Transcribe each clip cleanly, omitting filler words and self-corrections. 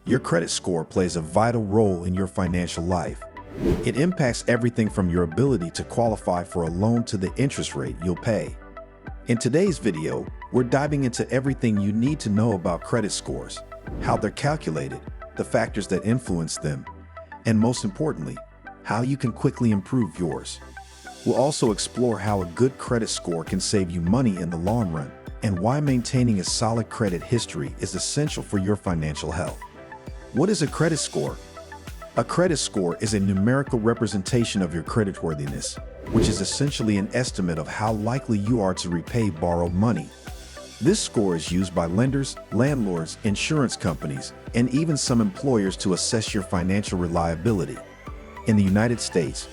Your credit score plays a vital role in your financial life. It impacts everything from your ability to qualify for a loan to the interest rate you'll pay. In today's video, we're diving into everything you need to know about credit scores, how they're calculated, the factors that influence them, and most importantly, how you can quickly improve yours. We'll also explore how a good credit score can save you money in the long run, and why maintaining a solid credit history is essential for your financial health. What is a credit score? A credit score is a numerical representation of your creditworthiness, which is essentially an estimate of how likely you are to repay borrowed money. This score is used by lenders, landlords, insurance companies, and even some employers to assess your financial reliability. In the United States,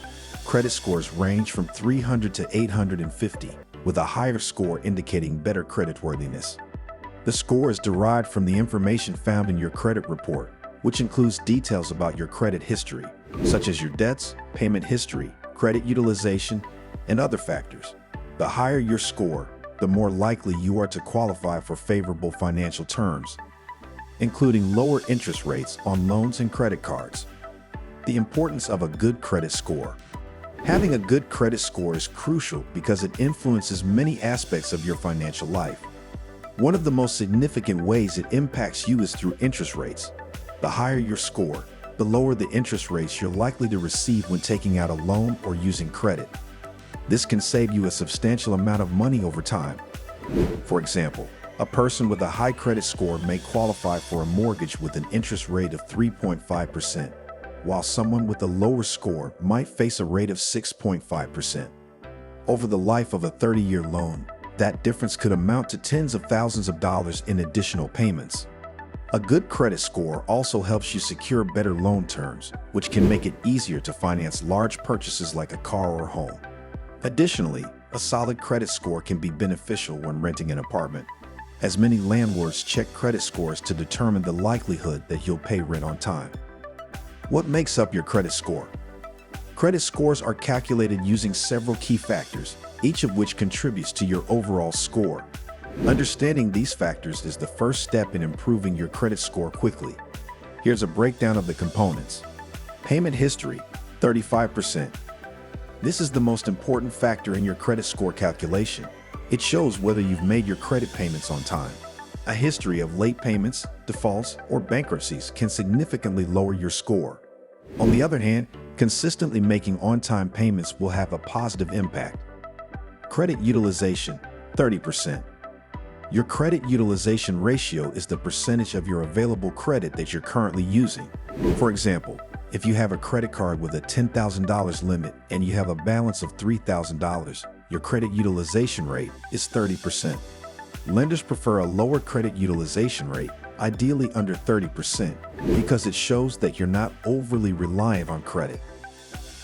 credit scores range from 300 to 850, with a higher score indicating better creditworthiness. The score is derived from the information found in your credit report, which includes details about your credit history, such as your debts, payment history, credit utilization, and other factors. The higher your score, the more likely you are to qualify for favorable financial terms, including lower interest rates on loans and credit cards. The importance of a good credit score. Having a good credit score is crucial because it influences many aspects of your financial life. One of the most significant ways it impacts you is through interest rates. The higher your score, the lower the interest rates you're likely to receive when taking out a loan or using credit. This can save you a substantial amount of money over time. For example, a person with a high credit score may qualify for a mortgage with an interest rate of 3.5%, while someone with a lower score might face a rate of 6.5%. Over the life of a 30-year loan, that difference could amount to tens of thousands of dollars in additional payments. A good credit score also helps you secure better loan terms, which can make it easier to finance large purchases like a car or home. Additionally, a solid credit score can be beneficial when renting an apartment, as many landlords check credit scores to determine the likelihood that you'll pay rent on time. What makes up your credit score? Credit scores are calculated using several key factors, each of which contributes to your overall score. Understanding these factors is the first step in improving your credit score quickly. Here's a breakdown of the components. Payment history, 35%. This is the most important factor in your credit score calculation. It shows whether you've made your credit payments on time. A history of late payments, defaults, or bankruptcies can significantly lower your score. On the other hand, consistently making on-time payments will have a positive impact. Credit utilization, 30%. Your credit utilization ratio is the percentage of your available credit that you're currently using. For example, if you have a credit card with a $10,000 limit and you have a balance of $3,000, your credit utilization rate is 30%. Lenders prefer a lower credit utilization rate, ideally under 30%, because it shows that you're not overly reliant on credit.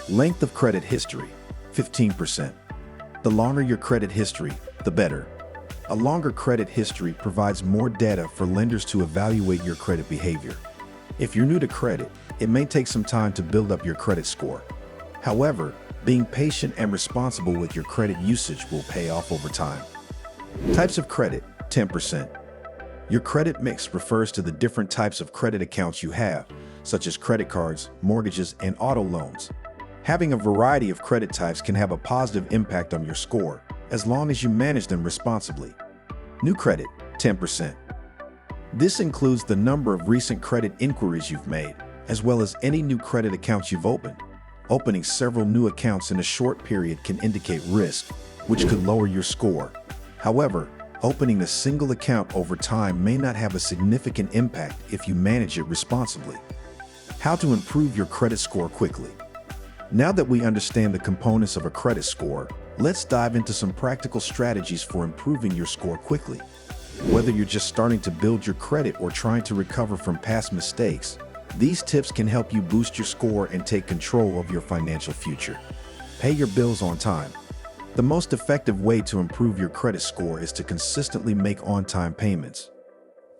Length of credit history, 15%. The longer your credit history, the better. A longer credit history provides more data for lenders to evaluate your credit behavior. If you're new to credit, it may take some time to build up your credit score. However, being patient and responsible with your credit usage will pay off over time. Types of credit, 10%. Your credit mix refers to the different types of credit accounts you have, such as credit cards, mortgages, and auto loans. Having a variety of credit types can have a positive impact on your score, as long as you manage them responsibly. New credit, 10%. This includes the number of recent credit inquiries you've made, as well as any new credit accounts you've opened. Opening several new accounts in a short period can indicate risk, which could lower your score. However, opening a single account over time may not have a significant impact if you manage it responsibly. How to improve your credit score quickly. Now that we understand the components of a credit score, let's dive into some practical strategies for improving your score quickly. Whether you're just starting to build your credit or trying to recover from past mistakes, these tips can help you boost your score and take control of your financial future. Pay your bills on time. The most effective way to improve your credit score is to consistently make on-time payments.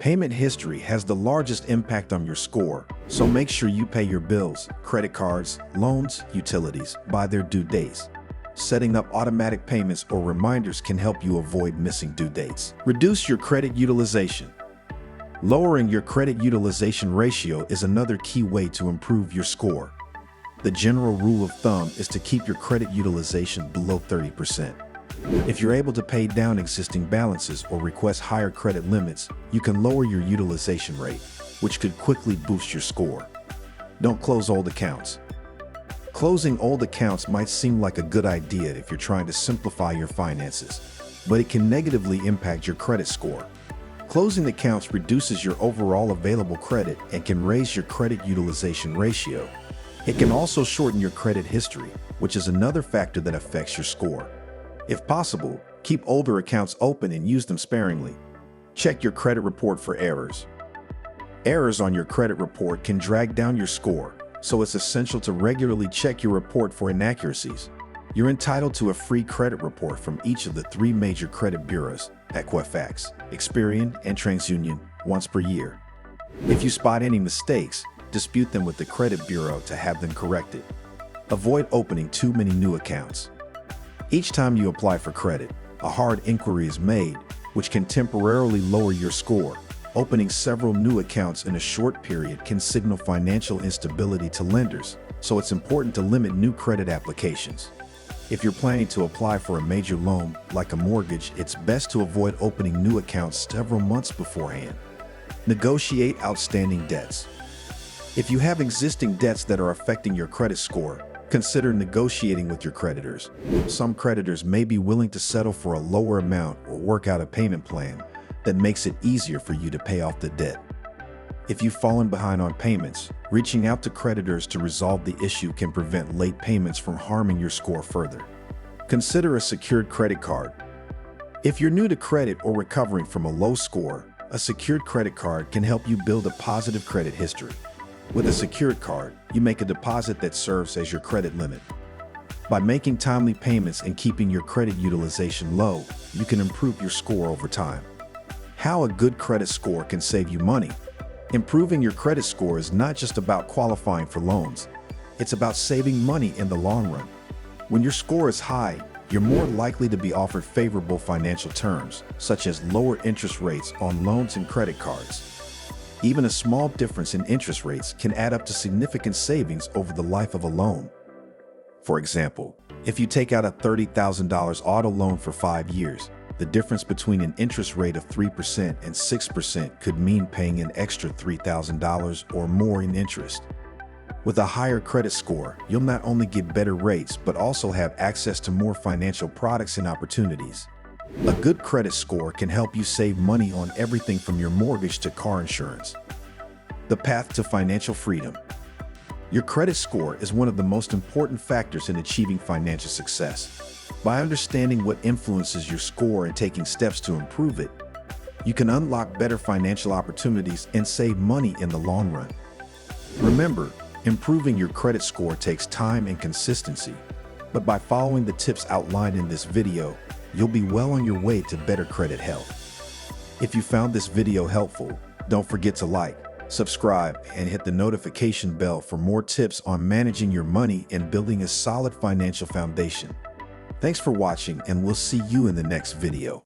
Payment history has the largest impact on your score, so make sure you pay your bills, credit cards, loans, utilities by their due dates. Setting up automatic payments or reminders can help you avoid missing due dates. Reduce your credit utilization. Lowering your credit utilization ratio is another key way to improve your score. The general rule of thumb is to keep your credit utilization below 30%. If you're able to pay down existing balances or request higher credit limits, you can lower your utilization rate, which could quickly boost your score. Don't close old accounts. Closing old accounts might seem like a good idea if you're trying to simplify your finances, but it can negatively impact your credit score. Closing accounts reduces your overall available credit and can raise your credit utilization ratio. It can also shorten your credit history, which is another factor that affects your score. If possible, keep older accounts open and use them sparingly. Check your credit report for errors. Errors on your credit report can drag down your score, so it's essential to regularly check your report for inaccuracies. You're entitled to a free credit report from each of the 3 major credit bureaus, Equifax, Experian, and TransUnion, once per year. If you spot any mistakes, dispute them with the credit bureau to have them corrected. Avoid opening too many new accounts. Each time you apply for credit, a hard inquiry is made, which can temporarily lower your score. Opening several new accounts in a short period can signal financial instability to lenders, so it's important to limit new credit applications. If you're planning to apply for a major loan, like a mortgage, it's best to avoid opening new accounts several months beforehand. Negotiate outstanding debts. If you have existing debts that are affecting your credit score, consider negotiating with your creditors. Some creditors may be willing to settle for a lower amount or work out a payment plan that makes it easier for you to pay off the debt. If you've fallen behind on payments, reaching out to creditors to resolve the issue can prevent late payments from harming your score further. Consider a secured credit card. If you're new to credit or recovering from a low score, a secured credit card can help you build a positive credit history. With a secured card, you make a deposit that serves as your credit limit. By making timely payments and keeping your credit utilization low, you can improve your score over time. How a good credit score can save you money. Improving your credit score is not just about qualifying for loans. It's about saving money in the long run. When your score is high, you're more likely to be offered favorable financial terms, such as lower interest rates on loans and credit cards. Even a small difference in interest rates can add up to significant savings over the life of a loan. For example, if you take out a $30,000 auto loan for 5 years, the difference between an interest rate of 3% and 6% could mean paying an extra $3,000 or more in interest. With a higher credit score, you'll not only get better rates but also have access to more financial products and opportunities. A good credit score can help you save money on everything from your mortgage to car insurance. The path to financial freedom. Your credit score is one of the most important factors in achieving financial success. By understanding what influences your score and taking steps to improve it, you can unlock better financial opportunities and save money in the long run. Remember, improving your credit score takes time and consistency, but by following the tips outlined in this video, you'll be well on your way to better credit health. If you found this video helpful, don't forget to like, subscribe, and hit the notification bell for more tips on managing your money and building a solid financial foundation. Thanks for watching, and we'll see you in the next video.